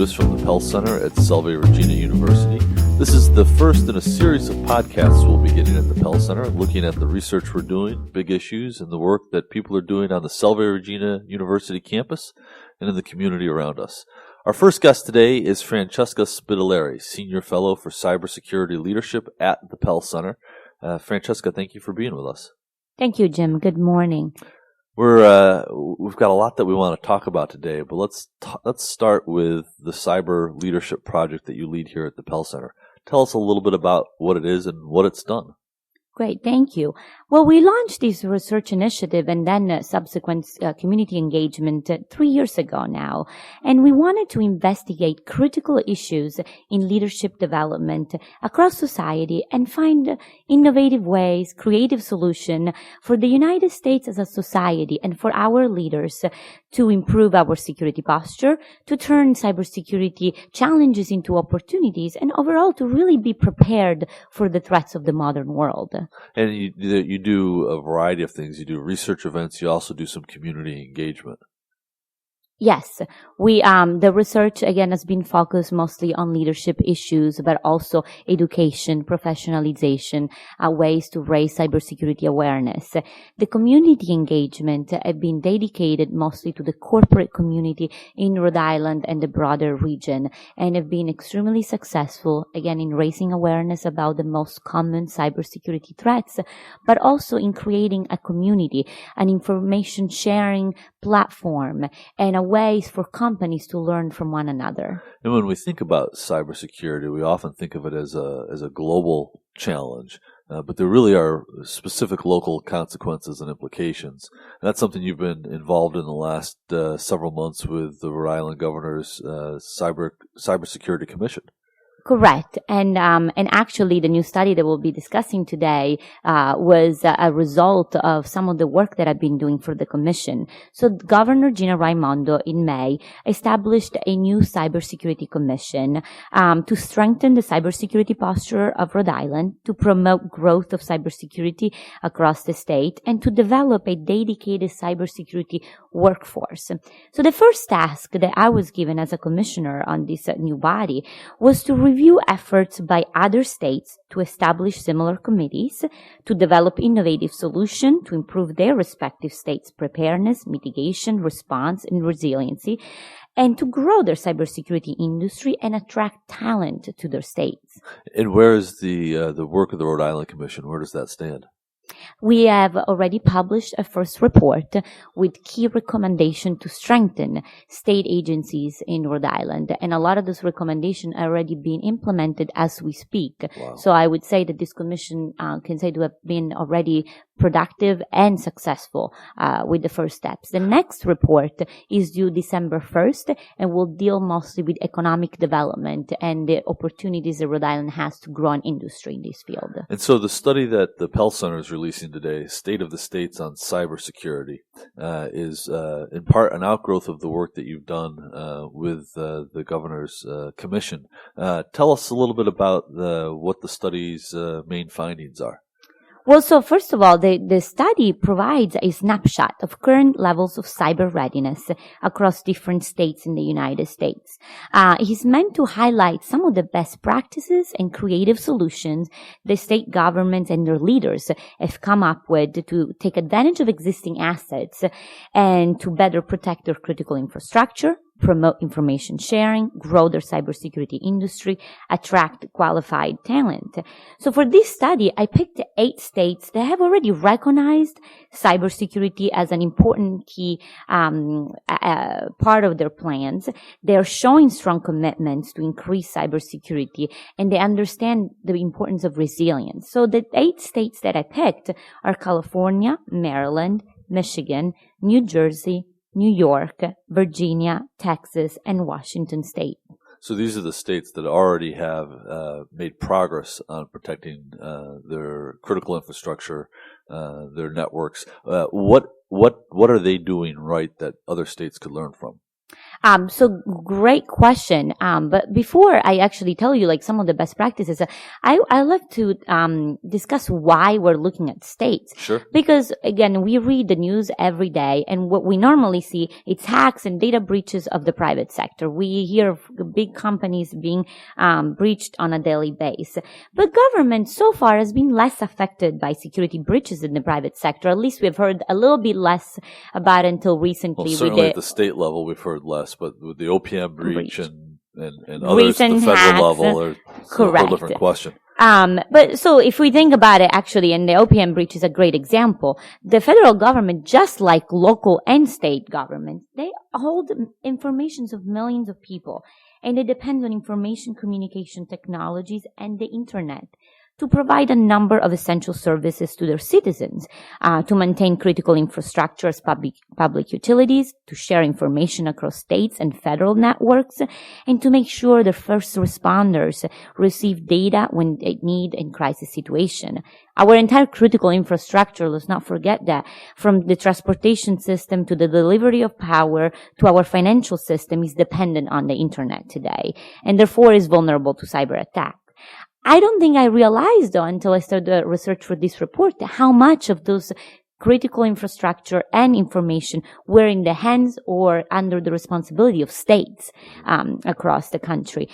Ludes from the Pell Center at Salve Regina University. This is the first in a series of podcasts we'll be getting at the Pell Center, looking at the research we're doing, big issues, and the work that people are doing on the Salve Regina University campus and in the community around us. Our first guest today is Francesca Spidalieri, Senior Fellow for Cybersecurity Leadership at the Pell Center. Francesca, thank you for being with us. Thank you, Jim. Good morning. We've got a lot that we want to talk about today, but let's start with the cyber leadership project that you lead here at the Pell Center. Tell us a little bit about what it is and what it's done. Great, thank you. Well, we launched this research initiative and then subsequent community engagement 3 years ago now, and we wanted to investigate critical issues in leadership development across society and find innovative ways, creative solutions for the United States as a society and for our leaders to improve our security posture, to turn cybersecurity challenges into opportunities, and overall to really be prepared for the threats of the modern world. And you do a variety of things. You do research events. You also do some community engagement. Yes, the research again has been focused mostly on leadership issues, but also education, professionalization, ways to raise cybersecurity awareness. The community engagement have been dedicated mostly to the corporate community in Rhode Island and the broader region, and have been extremely successful again in raising awareness about the most common cybersecurity threats, but also in creating a community, an information sharing platform, and a ways for companies to learn from one another. And when we think about cybersecurity, we often think of it as a global challenge, but there really are specific local consequences and implications. And that's something you've been involved in the last several months with the Rhode Island Governor's Cybersecurity Commission. Correct. And actually the new study that we'll be discussing today was a result of some of the work that I've been doing for the commission. So Governor Gina Raimondo in May established a new cybersecurity commission to strengthen the cybersecurity posture of Rhode Island, to promote growth of cybersecurity across the state, and to develop a dedicated cybersecurity workforce. So the first task that I was given as a commissioner on this new body was to review efforts by other states to establish similar committees, to develop innovative solutions to improve their respective states' preparedness, mitigation, response, and resiliency, and to grow their cybersecurity industry and attract talent to their states. And where is the work of the Rhode Island Commission? Where does that stand? We have already published a first report with key recommendations to strengthen state agencies in Rhode Island, and a lot of those recommendations are already being implemented as we speak. Wow. So I would say that this commission can say to have been already productive and successful with the first steps. The next report is due December 1st and will deal mostly with economic development and the opportunities that Rhode Island has to grow an industry in this field. And so the study that the Pell Center is releasing today, State of the States on Cybersecurity, is in part an outgrowth of the work that you've done with the Governor's Commission. Tell us a little bit about what the study's main findings are. Well, so first of all, the study provides a snapshot of current levels of cyber readiness across different states in the United States. It is meant to highlight some of the best practices and creative solutions the state governments and their leaders have come up with to take advantage of existing assets and to better protect their critical infrastructure, promote information sharing, grow their cybersecurity industry, attract qualified talent. So for this study, I picked 8 states that have already recognized cybersecurity as an important key part of their plans. They are showing strong commitments to increase cybersecurity, and they understand the importance of resilience. So the 8 states that I picked are California, Maryland, Michigan, New Jersey, New York, Virginia, Texas, and Washington State. So these are the states that already have made progress on protecting their critical infrastructure, their networks. What are they doing right that other states could learn from? So great question. But before I actually tell you like some of the best practices, I love to discuss why we're looking at states. Sure. Because again, we read the news every day, and what we normally see it's hacks and data breaches of the private sector. We hear of big companies being breached on a daily basis. But government so far has been less affected by security breaches in the private sector. At least we've heard a little bit less about it until recently. Well, certainly at the state level we've heard less, but with the OPM breach and others at the federal hacks, level, it's a whole different question. But so if we think about it actually, and the OPM breach is a great example, the federal government, just like local and state governments, they hold informations of millions of people, and they depend on information communication technologies and the internet to provide a number of essential services to their citizens, to maintain critical infrastructure as public utilities, to share information across states and federal networks, and to make sure the first responders receive data when they need in crisis situation. Our entire critical infrastructure, let's not forget that, from the transportation system to the delivery of power to our financial system, is dependent on the internet today, and therefore is vulnerable to cyber attack. I don't think I realized, though, until I started the research for this report, how much of those critical infrastructure and information were in the hands or under the responsibility of states across the country.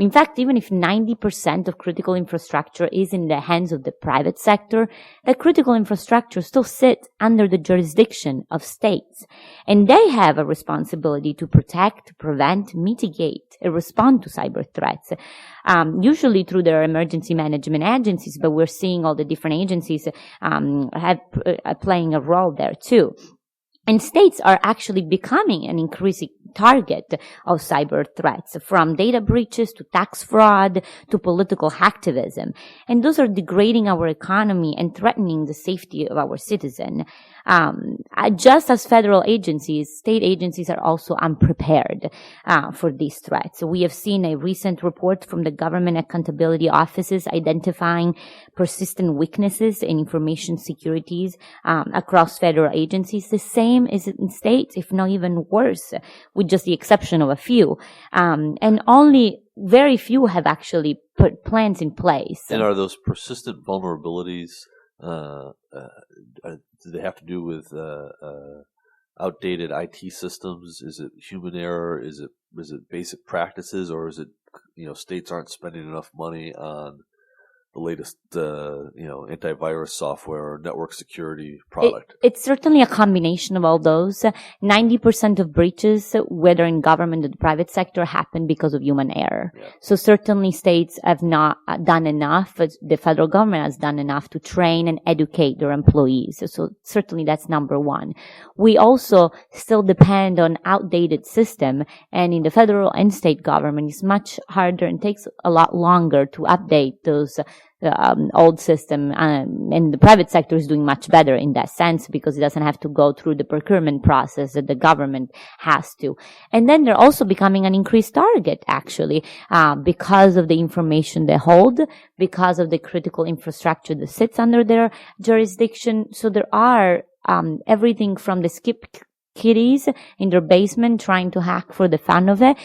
In fact, even if 90% of critical infrastructure is in the hands of the private sector, the critical infrastructure still sits under the jurisdiction of states. And they have a responsibility to protect, prevent, mitigate, and respond to cyber threats, usually through their emergency management agencies, but we're seeing all the different agencies playing a role there too. And states are actually becoming an increasing target of cyber threats, from data breaches to tax fraud to political hacktivism. And those are degrading our economy and threatening the safety of our citizens. Just as federal agencies, state agencies are also unprepared for these threats. So we have seen a recent report from the Government Accountability Offices identifying persistent weaknesses in information securities across federal agencies. The same is in states, if not even worse, with just the exception of a few. And only very few have actually put plans in place. And are those persistent vulnerabilities, do they have to do with outdated IT systems? Is it human error? Is it basic practices, or is it states aren't spending enough money on the latest antivirus software or network security product? It's certainly a combination of all those. 90% of breaches, whether in government or the private sector, happen because of human error. Yeah. So certainly states have not done enough. The federal government has done enough to train and educate their employees. So certainly that's number one. We also still depend on outdated system, and in the federal and state government, it's much harder and takes a lot longer to update those old system, and the private sector is doing much better in that sense because it doesn't have to go through the procurement process that the government has to. And then they're also becoming an increased target, actually, because of the information they hold, because of the critical infrastructure that sits under their jurisdiction. So there are everything from the skip kiddies in their basement trying to hack for the fun of it,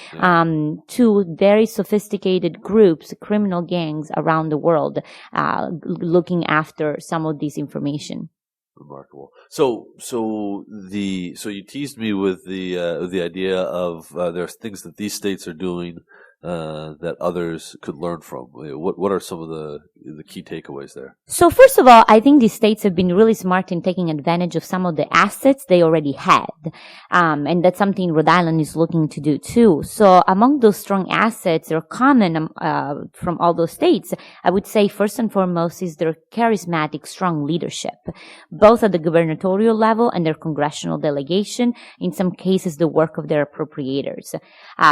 to very sophisticated groups, criminal gangs around the world, looking after some of this information. Remarkable. So you teased me with the idea of there's things that these states are doing that others could learn from. What are some of the key takeaways there? So first of all, I think these states have been really smart in taking advantage of some of the assets they already had. And that's something Rhode Island is looking to do too. So among those strong assets that are common from all those states, I would say first and foremost is their charismatic, strong leadership, both at the gubernatorial level and their congressional delegation, in some cases the work of their appropriators.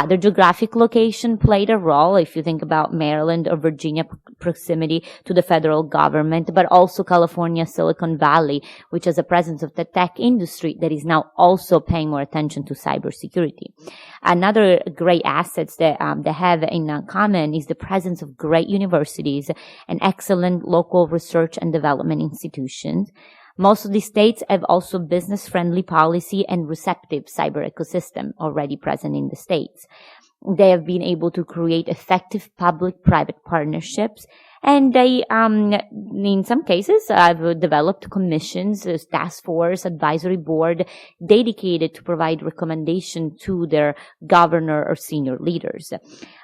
Their geographic location played a role, if you think about Maryland or Virginia proximity to the federal government, but also California, Silicon Valley, which has a presence of the tech industry that is now also paying more attention to cybersecurity. Another great assets that they have in common is the presence of great universities and excellent local research and development institutions. Most of the states have also business-friendly policy and receptive cyber ecosystem already present in the states. They have been able to create effective public-private partnerships, and they, in some cases, have developed commissions, a task force, advisory board dedicated to provide recommendation to their governor or senior leaders.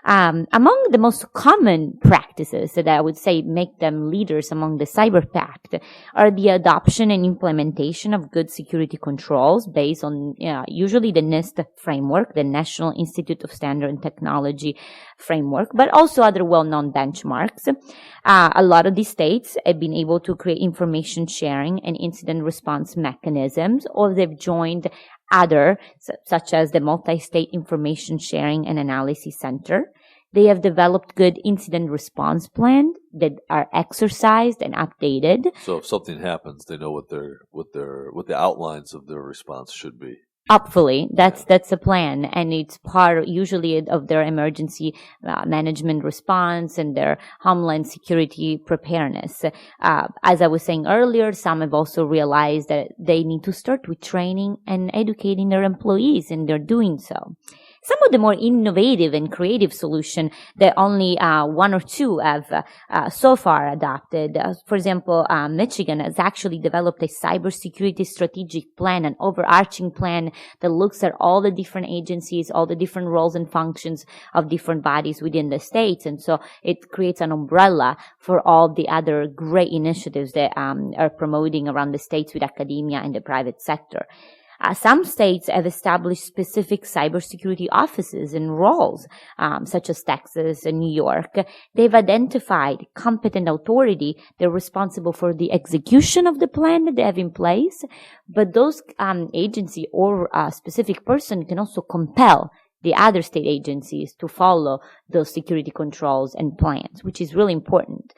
Among the most common practices that I would say make them leaders among the Cyber Pact are the adoption and implementation of good security controls based on usually the NIST framework, the National Institute of Standard and Technology framework, but also other well-known benchmarks. A lot of these states have been able to create information sharing and incident response mechanisms, or they've joined other, such as the Multi-State Information Sharing and Analysis Center. They have developed good incident response plans that are exercised and updated. So if something happens, they know what the outlines of their response should be. Hopefully, that's a plan, and it's part usually of their emergency management response and their homeland security preparedness. As I was saying earlier, some have also realized that they need to start with training and educating their employees, and they're doing so. Some of the more innovative and creative solutions that only one or two have so far adopted. For example, Michigan has actually developed a cybersecurity strategic plan, an overarching plan that looks at all the different agencies, all the different roles and functions of different bodies within the states. And so it creates an umbrella for all the other great initiatives that are promoting around the states with academia and the private sector. Some states have established specific cybersecurity offices and roles, such as Texas and New York. They've identified competent authority. They're responsible for the execution of the plan that they have in place. But those agency or specific person can also compel the other state agencies to follow those security controls and plans, which is really important.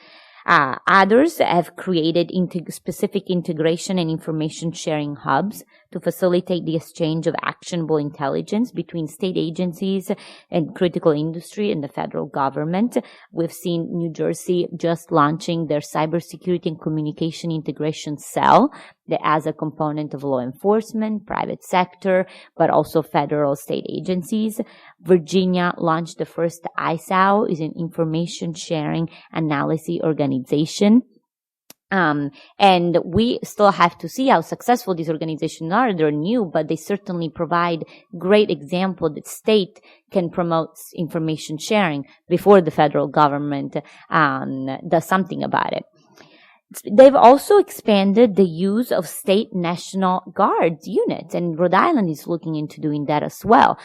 Others have created specific integration and information sharing hubs to facilitate the exchange of actionable intelligence between state agencies and critical industry and the federal government. We've seen New Jersey just launching their cybersecurity and communication integration cell that has a component of law enforcement, private sector, but also federal state agencies. Virginia launched the first ISAO, is an information sharing analysis organization. And we still have to see how successful these organizations are. They're new, but they certainly provide great example that state can promote information sharing before the federal government does something about it. They've also expanded the use of state National Guards units, and Rhode Island is looking into doing that as well.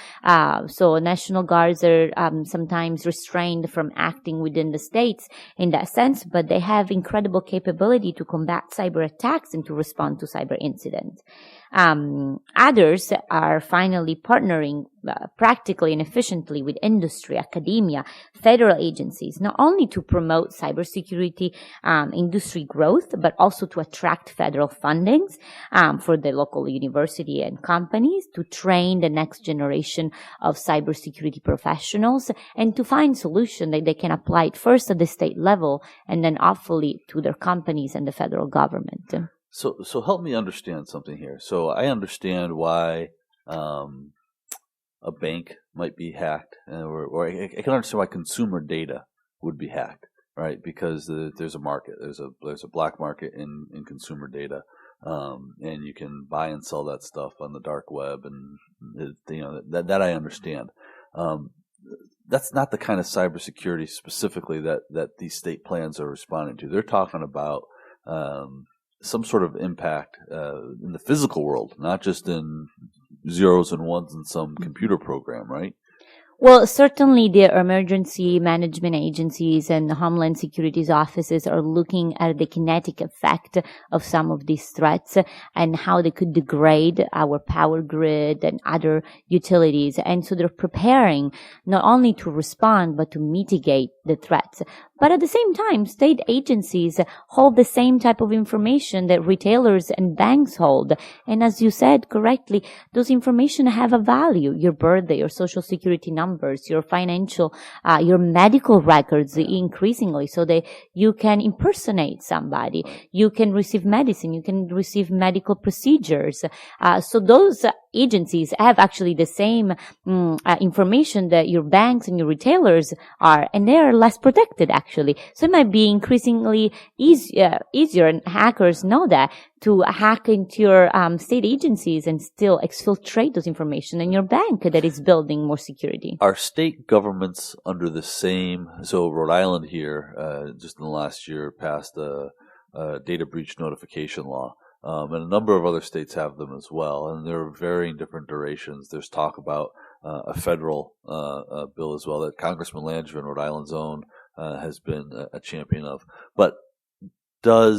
So National Guards are sometimes restrained from acting within the states in that sense, but they have incredible capability to combat cyber attacks and to respond to cyber incidents. Others are finally partnering practically and efficiently with industry, academia, federal agencies, not only to promote cybersecurity industry growth, but also to attract federal fundings for the local university and companies, to train the next generation of cybersecurity professionals, and to find solutions that they can apply it first at the state level and then hopefully to their companies and the federal government. So help me understand something here. So I understand why a bank might be hacked, or I can understand why consumer data would be hacked, right? Because there's a market, there's a black market in consumer data, and you can buy and sell that stuff on the dark web, and that I understand. That's not the kind of cybersecurity specifically that these state plans are responding to. They're talking about some sort of impact in the physical world, not just in zeros and ones in some computer program, right? Well, certainly the emergency management agencies and Homeland Security's offices are looking at the kinetic effect of some of these threats and how they could degrade our power grid and other utilities. And so they're preparing not only to respond, but to mitigate the threats. But at the same time, state agencies hold the same type of information that retailers and banks hold. And as you said correctly, those information have a value. Your birthday, your social security numbers, your financial, your medical records increasingly, so that you can impersonate somebody. You can receive medicine. You can receive medical procedures. So those agencies have actually the same information that your banks and your retailers are, and they are less protected actually. So it might be increasingly easier, and hackers know that, to hack into your state agencies and still exfiltrate those information in your bank that is building more security. Are state governments under the same? So Rhode Island here, just in the last year, passed a data breach notification law. And a number of other states have them as well, and there are varying different durations. There's talk about a federal bill as well that Congressman Langevin, Rhode Island's own, has been a champion of. But do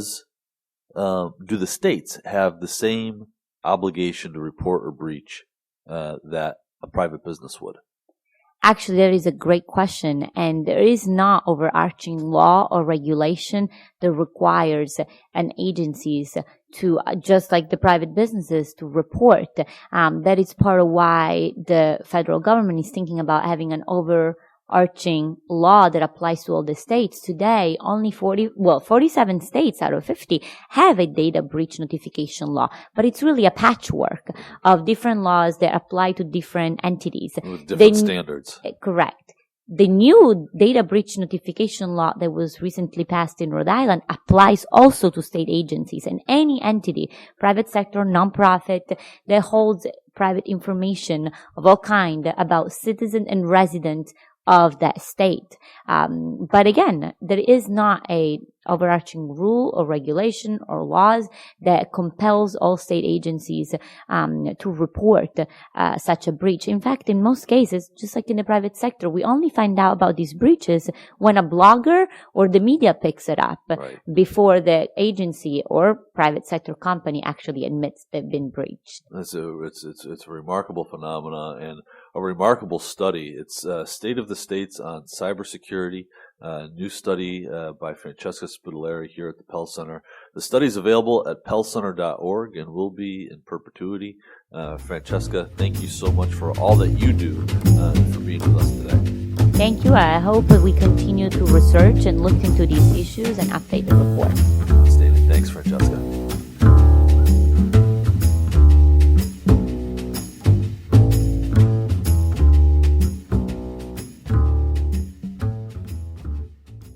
the states have the same obligation to report or breach that a private business would? Actually, that is a great question, and there is not overarching law or regulation that requires an agencies to, just like the private businesses, to report. That is part of why the federal government is thinking about having an overarching law that applies to all the states. Today, only 47 states out of 50 have a data breach notification law, but it's really a patchwork of different laws that apply to different entities. With different standards. Correct. The new data breach notification law that was recently passed in Rhode Island applies also to state agencies and any entity, private sector, nonprofit, that holds private information of all kind about citizen and resident of that state. But again, there is not a overarching rule or regulation or laws that compels all state agencies to report such a breach. In fact, in most cases, just like in the private sector, we only find out about these breaches when a blogger or the media picks it up, right, before the agency or private sector company actually admits they've been breached. It's a remarkable phenomenon and a remarkable study. It's State of the States on Cybersecurity, new study by Francesca Spidalieri here at the Pell Center. The study is available at pellcenter.org and will be in perpetuity. Francesca, thank you so much for all that you do for being with us today. Thank you. I hope that we continue to research and look into these issues and update the report.